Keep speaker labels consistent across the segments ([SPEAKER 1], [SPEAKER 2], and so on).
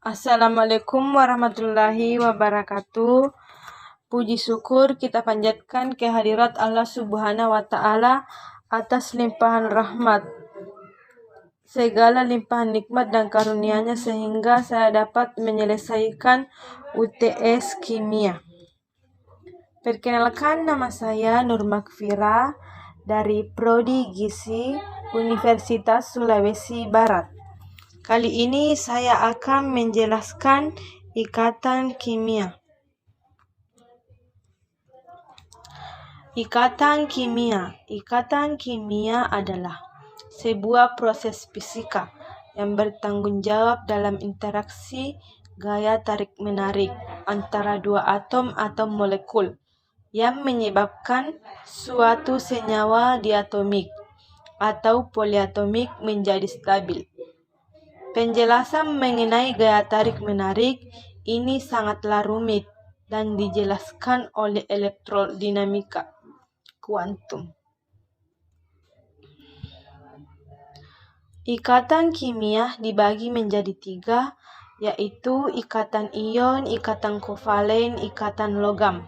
[SPEAKER 1] Assalamualaikum warahmatullahi wabarakatuh. Puji syukur kita panjatkan kehadirat Allah Subhanahu wa Ta'ala atas limpahan rahmat, segala limpahan nikmat dan karunia-Nya sehingga saya dapat menyelesaikan UTS Kimia. Perkenalkan, nama saya Nur Makfira dari Prodi Gizi Universitas Sulawesi Barat. Kali ini saya akan menjelaskan ikatan kimia. Ikatan kimia adalah sebuah proses fisika yang bertanggung jawab dalam interaksi gaya tarik-menarik antara dua atom atau molekul yang menyebabkan suatu senyawa diatomik atau poliatomik menjadi stabil. Penjelasan mengenai gaya tarik-menarik ini sangatlah rumit dan dijelaskan oleh elektrodinamika kuantum. Ikatan kimia dibagi menjadi 3, yaitu ikatan ion, ikatan kovalen, ikatan logam.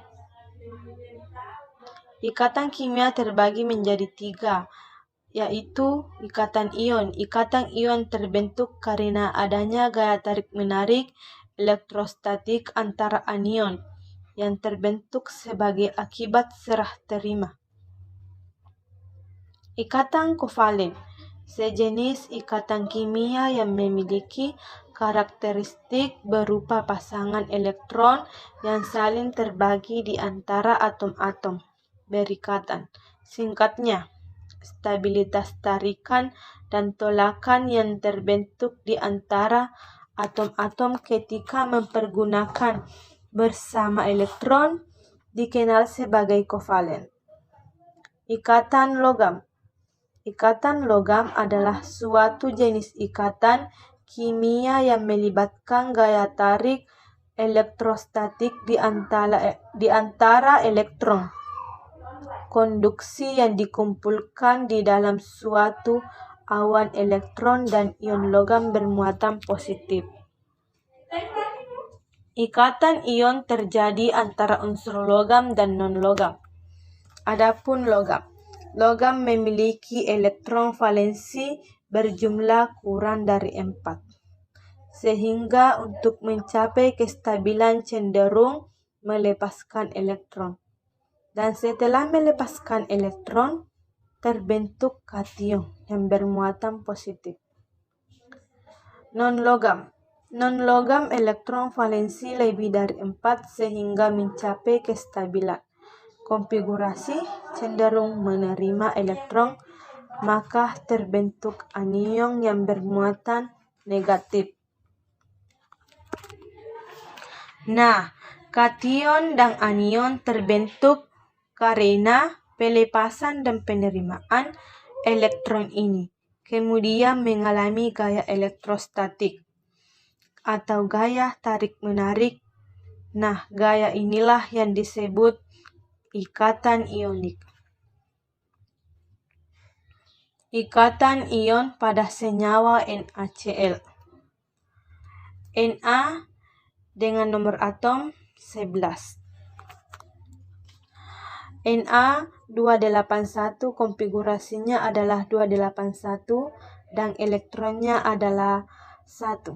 [SPEAKER 1] Ikatan kimia terbagi menjadi 3, yaitu ikatan ion. Ikatan ion terbentuk karena adanya gaya tarik-menarik elektrostatik antara anion yang terbentuk sebagai akibat serah terima. Ikatan kovalen sejenis ikatan kimia yang memiliki karakteristik berupa pasangan elektron yang saling terbagi di antara atom-atom berikatan. Singkatnya, stabilitas tarikan dan tolakan yang terbentuk di antara atom-atom ketika mempergunakan bersama elektron dikenal sebagai kovalen. Ikatan logam. Ikatan logam adalah suatu jenis ikatan kimia yang melibatkan gaya tarik elektrostatik di antara elektron. Konduksi yang dikumpulkan di dalam suatu awan elektron dan ion logam bermuatan positif. Ikatan ion terjadi antara unsur logam dan non-logam. Adapun logam memiliki elektron valensi berjumlah kurang dari 4, sehingga untuk mencapai kestabilan cenderung melepaskan elektron. Dan setelah melepaskan elektron, terbentuk kation yang bermuatan positif. Non-logam elektron valensi lebih dari 4 sehingga mencapai kestabilan konfigurasi cenderung menerima elektron, maka terbentuk anion yang bermuatan negatif. Nah, kation dan anion terbentuk karena pelepasan dan penerimaan elektron ini kemudian mengalami gaya elektrostatik atau gaya tarik-menarik. Nah, gaya inilah yang disebut ikatan ionik. Ikatan ion pada senyawa NaCl. Na dengan nomor atom 11. Na 281 konfigurasinya adalah 281 dan elektronnya adalah 1.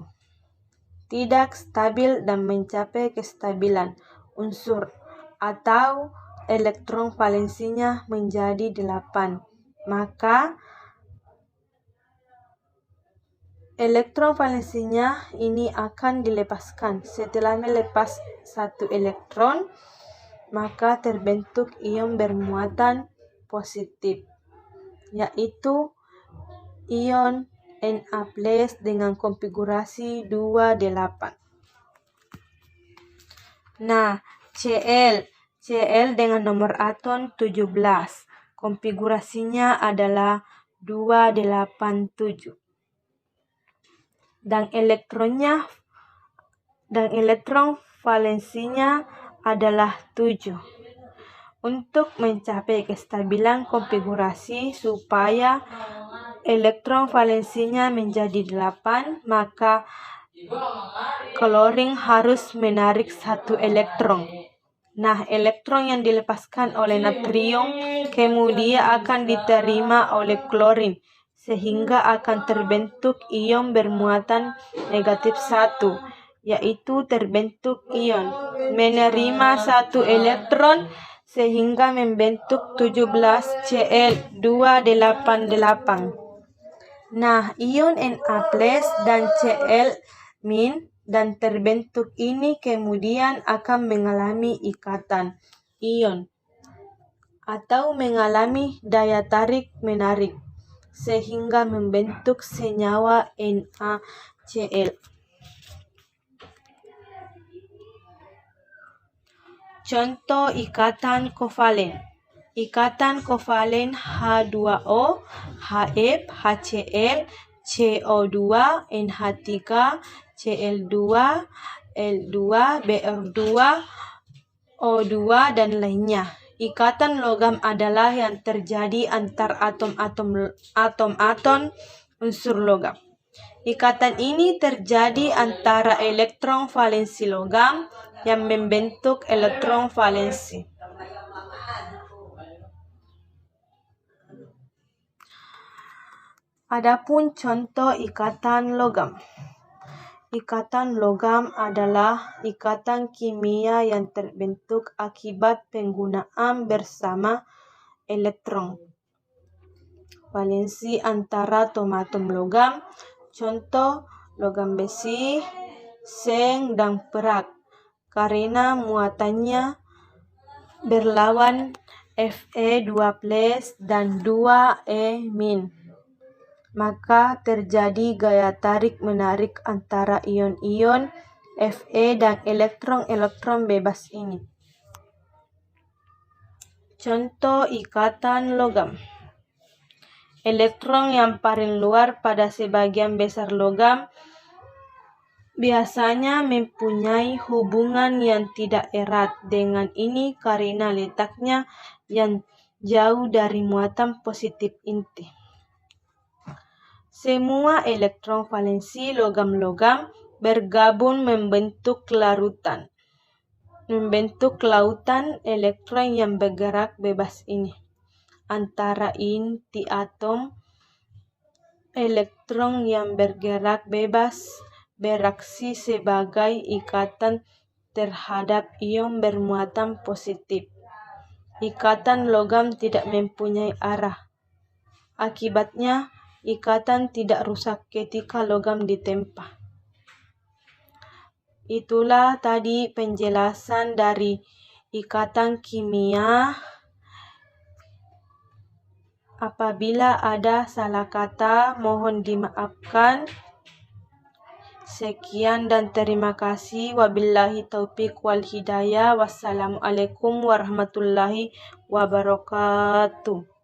[SPEAKER 1] Tidak stabil dan mencapai kestabilan unsur atau elektron valensinya menjadi 8. Maka elektron valensinya ini akan dilepaskan. Setelah melepas 1 elektron, maka terbentuk ion bermuatan positif, yaitu ion Na+ dengan konfigurasi 28. Nah, Cl dengan nomor atom 17. Konfigurasinya adalah 287. Dan elektron valensinya adalah 7. Untuk mencapai kestabilan konfigurasi supaya elektron valensinya menjadi 8, maka Klorin harus menarik satu elektron. Nah, elektron yang dilepaskan oleh natrium kemudian akan diterima oleh klorin, sehingga akan terbentuk ion bermuatan negatif 1, yaitu terbentuk ion menerima satu elektron sehingga membentuk 17Cl288. Nah, ion Na+ dan Cl- dan terbentuk ini kemudian akan mengalami ikatan ion atau mengalami daya tarik menarik sehingga membentuk senyawa NaCl. Contoh ikatan kovalen. Ikatan kovalen H2O, Hf, HCl, CO2, NH3, Cl2, L2, Br2, O2, dan lainnya. Ikatan logam adalah yang terjadi antar atom-atom unsur logam. Ikatan ini terjadi antara elektron valensi logam yang membentuk elektron valensi. Adapun contoh ikatan logam. Ikatan logam adalah ikatan kimia yang terbentuk akibat penggunaan bersama elektron valensi antara atom-atom logam. Contoh logam besi, seng, dan perak. Karena muatannya berlawan Fe2+ dan 2E-, maka terjadi gaya tarik menarik antara ion-ion Fe dan elektron-elektron bebas ini. Contoh ikatan logam. Elektron yang paling luar pada sebagian besar logam biasanya mempunyai hubungan yang tidak erat dengan ini karena letaknya yang jauh dari muatan positif inti. Semua elektron valensi logam-logam bergabung membentuk lautan elektron yang bergerak bebas ini. Antara inti atom, elektron yang bergerak bebas bereaksi sebagai ikatan terhadap ion bermuatan positif. Ikatan logam tidak mempunyai arah. Akibatnya, ikatan tidak rusak ketika logam ditempa. Itulah tadi penjelasan dari ikatan kimia. Apabila ada salah kata, mohon dimaafkan. Sekian dan terima kasih. Wabillahi taufiq wal hidayah. Wassalamualaikum warahmatullahi wabarakatuh.